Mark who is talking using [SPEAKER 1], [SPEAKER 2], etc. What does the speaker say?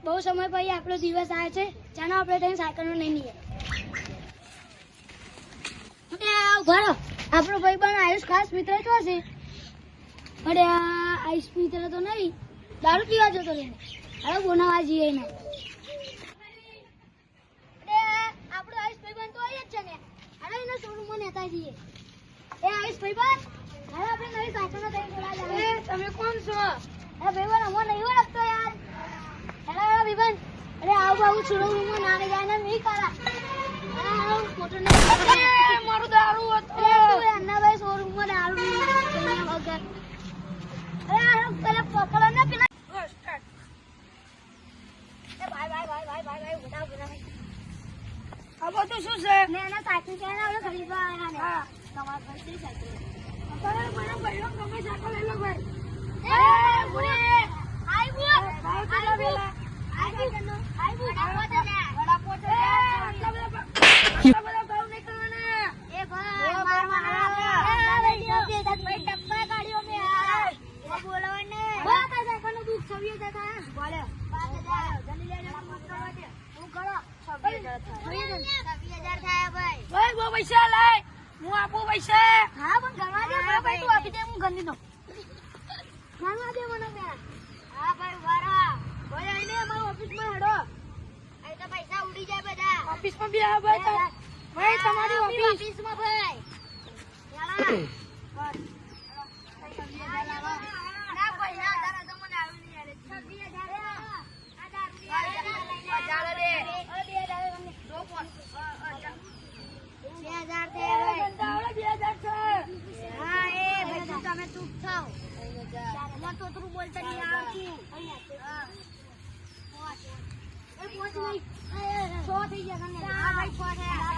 [SPEAKER 1] બહુ સમય પછી આપણો દિવસ આવે છે. ચાલો આપણે ત્યાં સાયકલનો લઈ લઈએ. ભરો આપણો ભાઈ પણ આયુષ ખાસ મિત્ર છો છે. અરે આયુષ મિત્ર તો નહીં, દારૂ પીવા જતો રહે. હવે બોનાવા જઈએ ને. આપણો આયુષ ભાઈ પણ તો અહીં જ છે ને. હવે એના શોરૂમમાં નેતા જઈએ. એ આયુષ ભાઈ પણ હવે આપણે નવી સાયકલનો લઈ બોલાવ્યા. તમે કોણ છો? ભાઈ પણ અમને નહીં ઓળખતો યાર. હેલો વિભાન, અરે આવું આવું શોરૂમમાં ના જાય ને નહીં કરા. મારું દારૂ હતું અન્નાભાઈ શોરૂમમાં દારૂ વગર. અરે પેલા પકડો ને પેલા ભાઈ આ બધું શું છે? મેં એના સાયકલ છે ને ખરીદવા આવ્યા ને. હા તમારા ઘર સાયકલ મને ભાઈઓ ગમે સાયકલ લઈ લો ભાઈ. પૈસા લાય, હું આપું પૈસા. હા પણ ગણવા દે ભાઈ, તું આપી દે, હું ગણી દઉં. ગણવા દે મને પેલા. હા ભાઈ વારા ભાઈ આઈને અમારા ઓફિસમાં હેડો. અહીં તો પૈસા ઉડી જાય બધા. ઓફિસમાં બી આ ભાઈ તો ભાઈ તમારી ઓફિસમાં ભાઈ ના ભાઈ ના તારા તો મને આવી નહીં આલે. 2000 છે. હા એ ભાઈ તમે ચૂપ થાવ. મને તો તું બોલતા નહીં આવતું. એ પહોંચ નહીં. 100 થઈ ગયા તમને. હા ભાઈ 100 થયા.